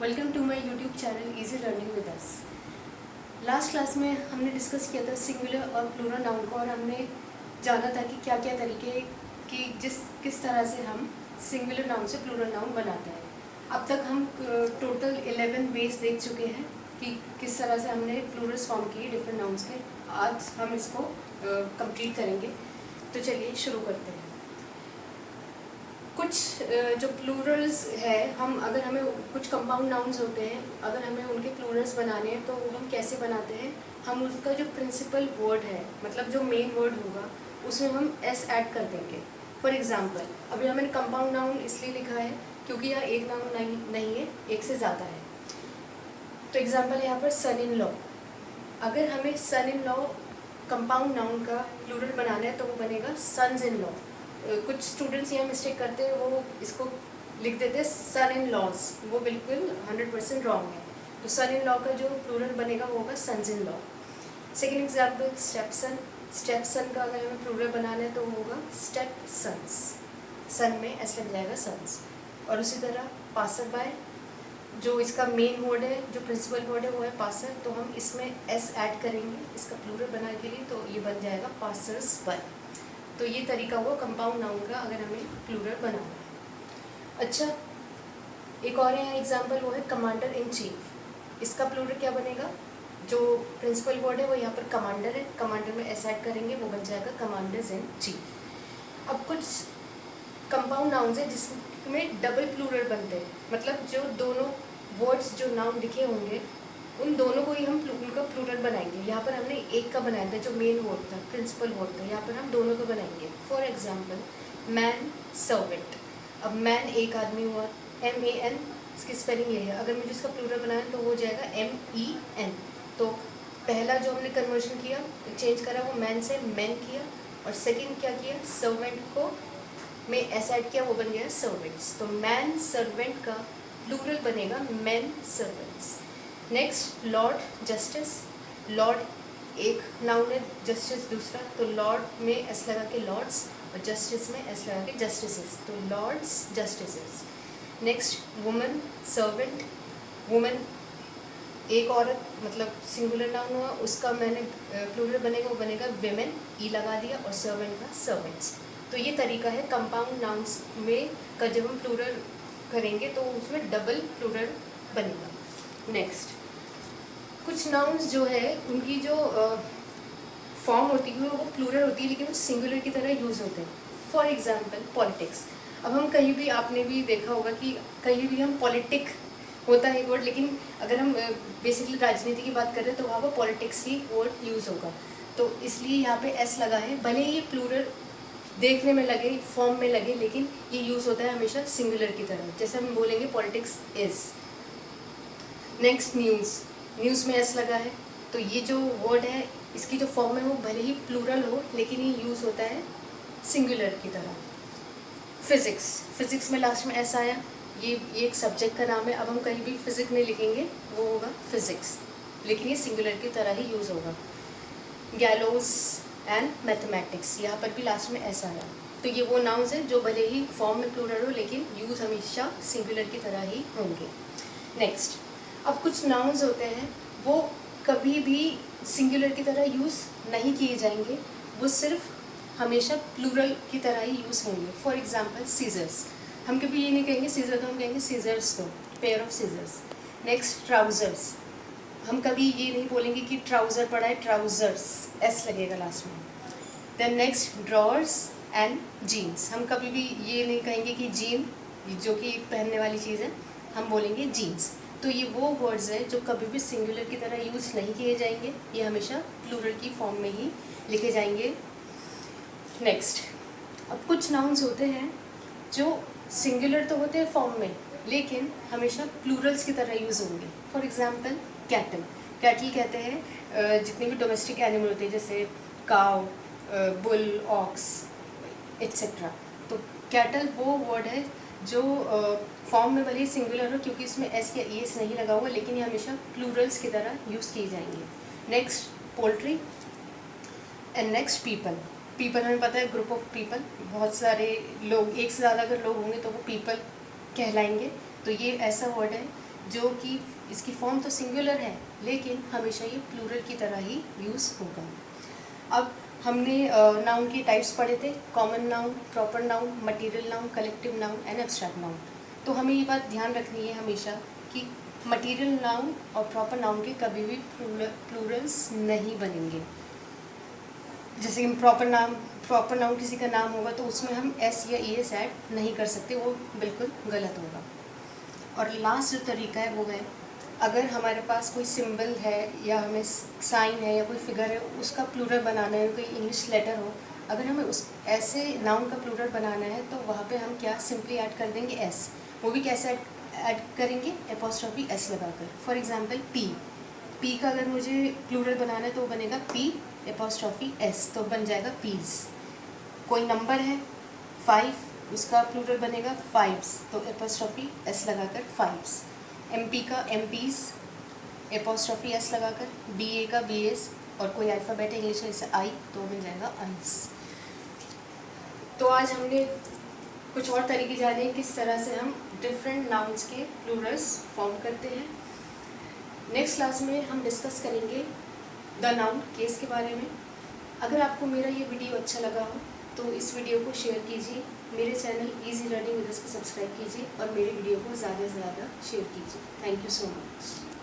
Welcome to my YouTube channel easy learning with us. Last class में हमने discuss किया था सिंगुलर और प्लूरल नाउन को, और हमने जाना था कि क्या क्या तरीके की किस तरह से हम सिंगुलर नाउन से प्लूरल नाउन बनाते हैं। अब तक हम टोटल 11 वेज देख चुके हैं कि किस तरह से हमने प्लूरल्स फॉर्म किए डिफरेंट नाउन्स के। आज हम इसको कंप्लीट करेंगे, तो चलिए शुरू करते हैं। कुछ जो प्लूरल्स है, अगर हमें कुछ कंपाउंड नाउन्स होते हैं, अगर हमें उनके प्लूरल्स बनाने हैं तो वो हम कैसे बनाते हैं। हम उसका जो प्रिंसिपल वर्ड है, मतलब जो मेन वर्ड होगा, उसमें हम एस ऐड कर देंगे। फॉर एग्जांपल, अभी हमने कंपाउंड नाउन इसलिए लिखा है क्योंकि यह एक नाउन नहीं है, एक से ज़्यादा है। तो एग्जाम्पल है यहाँ पर सन इन लॉ। अगर हमें सन इन लॉ कंपाउंड नाउन का प्लूरल बनाना है तो वो बनेगा सन्स इन लॉ। कुछ स्टूडेंट्स यहाँ मिस्टेक करते हैं, वो इसको लिख देते हैं सन इन लॉज। वो बिल्कुल 100% रॉन्ग है। तो सन इन लॉ का जो प्लूरल बनेगा वो होगा sons in law. Second example stepson. Stepson का अगर हमें प्लूरल बनाना है तो वो होगा स्टेप सन्स। सन में एस लग जाएगा सन्स। और उसी तरह पासर बाय, जो इसका मेन वर्ड है, जो प्रिंसिपल वर्ड है वो है पासर, तो हम इसमें एस ऐड करेंगे इसका प्लूरल बनाने के लिए, तो ये बन जाएगा पासर्स बाय। तो ये तरीका हुआ कंपाउंड नाउन का अगर हमें प्लूरल बनाना है। अच्छा, एक और है एग्जांपल, वो है कमांडर इन चीफ। इसका प्लूरल क्या बनेगा? जो प्रिंसिपल वर्ड है वो यहाँ पर कमांडर है, कमांडर में एस ऐड करेंगे, वो बन जाएगा कमांडर्स इन चीफ। अब कुछ कंपाउंड नाउन्स है जिसमें डबल प्लूरल बनते हैं, मतलब जो दोनों वर्ड्स जो नाउन लिखे होंगे उन दोनों को ही हम उनका प्लूरल बनाएंगे। यहाँ पर हमने एक का बनाया था जो मेन वर्ड था, प्रिंसिपल वर्ड था, यहाँ पर हम दोनों को बनाएंगे। For example man servant. अब मैन एक आदमी हुआ, MAN, इसकी स्पेलिंग ये है। अगर मुझे इसका प्लूरल बनाना तो वो हो जाएगा MEN। तो पहला जो हमने कन्वर्जन किया, चेंज करा, वो मैन से मैन किया, और सेकेंड क्या किया, सर्वेंट को में एस ऐड किया, वो बन गया सर्वेंट्स। तो मैन सर्वेंट का प्लूरल बनेगा man servants. Next Lord justice. Lord एक नाउन है, जस्टिस दूसरा, तो लॉर्ड में एस लगा के लॉर्ड्स, और जस्टिस में एस लगा के जस्टिसेस, तो lords justices. Next woman servant. Woman एक औरत, मतलब सिंगुलर नाउन हुआ, उसका मैंने प्लूरल बनेगा, वो बनेगा विमेन, ई लगा दिया, और सर्वेंट का सर्वेंट्स। तो ये तरीका है कंपाउंड नाउन्स में का जब हम प्लूरल करेंगे तो उसमें डबल प्लूरल बनेगा। नेक्स्ट, कुछ नाउन्स जो है उनकी जो फॉर्म होती है वो प्लूरल होती है, लेकिन वो सिंगुलर की तरह यूज़ होते हैं। For example politics. अब हम कहीं भी, आपने भी देखा होगा कि कहीं भी हम पॉलिटिक होता है वर्ड, लेकिन अगर हम बेसिकली राजनीति की बात कर रहे हैं तो वहाँ पर पॉलिटिक्स ही वर्ड यूज़ होगा। तो इसलिए यहाँ पे एस लगा है, भले ही ये प्लूरल देखने में लगे, फॉर्म में लगे, लेकिन ये यूज़ होता है हमेशा सिंगुलर की तरह। जैसे हम बोलेंगे politics is. Next news. News में एस लगा है, तो ये जो वर्ड है इसकी जो फॉर्म है वो भले ही प्लूरल हो, लेकिन ये यूज़ होता है सिंगुलर की तरह। फिज़िक्स। फिज़िक्स में लास्ट में एस आया, ये एक सब्जेक्ट का नाम है। अब हम कहीं भी फिज़िक्स नहीं लिखेंगे, वो होगा फिज़िक्स, लेकिन ये सिंगुलर की तरह ही यूज़ होगा। गैलोस एंड मैथमेटिक्स, यहाँ पर भी लास्ट में एस आया। तो ये वो नाउन्स हैं जो भले ही फॉर्म में प्लूरल हो, लेकिन यूज़ हमेशा सिंगुलर की तरह ही होंगे। नेक्स्ट, अब कुछ नाउन्स होते हैं वो कभी भी सिंगुलर की तरह यूज़ नहीं किए जाएंगे, वो सिर्फ हमेशा प्लूरल की तरह ही यूज़ होंगे। For example scissors. हम कभी ये नहीं कहेंगे सीजर, तो हम कहेंगे सीजर्स, तो pair of scissors. Next trousers. हम कभी ये नहीं बोलेंगे कि ट्राउज़र पड़ा है, ट्राउज़र्स, एस लगेगा लास्ट में। Then next drawers and jeans. हम कभी भी ये नहीं कहेंगे कि जीन, जो कि एक पहनने वाली चीज़ है, हम बोलेंगे जीन्स। तो ये वो वर्ड्स हैं जो कभी भी सिंगुलर की तरह यूज़ नहीं किए जाएंगे, ये हमेशा प्लूरल की फॉर्म में ही लिखे जाएंगे। नेक्स्ट, अब कुछ नाउन्स होते हैं जो सिंगुलर तो होते हैं फॉर्म में, लेकिन हमेशा प्लूरल्स की तरह यूज़ होंगे। For example cattle. कैटल कहते हैं जितने भी डोमेस्टिक एनिमल होते हैं, जैसे काव, बुल, ऑक्स एट्सेट्रा। तो कैटल वो वर्ड है जो फॉर्म में भले ही सिंगुलर हो, क्योंकि इसमें एस या ईएस नहीं लगा हुआ, लेकिन ये हमेशा प्लूरल्स की तरह यूज़ किए जाएंगे। Next poultry and next people. People हमें पता है ग्रुप ऑफ पीपल, बहुत सारे लोग, एक से ज़्यादा अगर लोग होंगे तो वो पीपल कहलाएंगे। तो ये ऐसा वर्ड है जो कि इसकी फॉर्म तो सिंगुलर है लेकिन हमेशा ये प्लूरल की तरह ही यूज़ होगा। अब हमने नाउन के टाइप्स पढ़े थे, common noun, proper noun, material noun, collective noun and abstract noun. तो हमें ये बात ध्यान रखनी है हमेशा कि मटेरियल नाउन और प्रॉपर नाउन के कभी भी प्लूरल्स नहीं बनेंगे। जैसे कि प्रॉपर नाउन किसी का नाम होगा तो उसमें हम एस या ई एस ऐड नहीं कर सकते, वो बिल्कुल गलत होगा। और लास्ट जो तरीका है वो है, अगर हमारे पास कोई सिंबल है या हमें साइन है या कोई फिगर है उसका प्लूरल बनाना है, कोई इंग्लिश लेटर हो, अगर हमें उस ऐसे नाउन का प्लूरल बनाना है तो वहाँ पे हम क्या सिंपली ऐड कर देंगे एस। वो भी कैसे ऐड करेंगे, एपोस्ट्रॉफी एस लगाकर। फॉर एग्जांपल पी का अगर मुझे प्लूरल बनाना है तो वो बनेगा पी एपोस्ट्रॉफी एस, तो बन जाएगा पीस। कोई नंबर है 5, उसका प्लूरल बनेगा फाइव्स, तो एपोस्ट्रॉफी एस लगाकर फाइव्स। एमपी का एमपीज एपोस्ट्रॉफी एस लगाकर, बीए का बीएस, और कोई अल्फ़ाबेट है इंग्लिश में जैसे आई तो बन जाएगा आइस। तो आज हमने कुछ और तरीके जाने किस तरह से हम डिफरेंट नाउन्स के प्लूरल्स फॉर्म करते हैं। नेक्स्ट क्लास में हम डिस्कस करेंगे द नाउन केस के बारे में। अगर आपको मेरा ये वीडियो अच्छा लगा हो तो इस वीडियो को शेयर कीजिए, मेरे चैनल इजी लर्निंग विद अस को सब्सक्राइब कीजिए और मेरे वीडियो को ज़्यादा से ज़्यादा शेयर कीजिए। Thank you so much.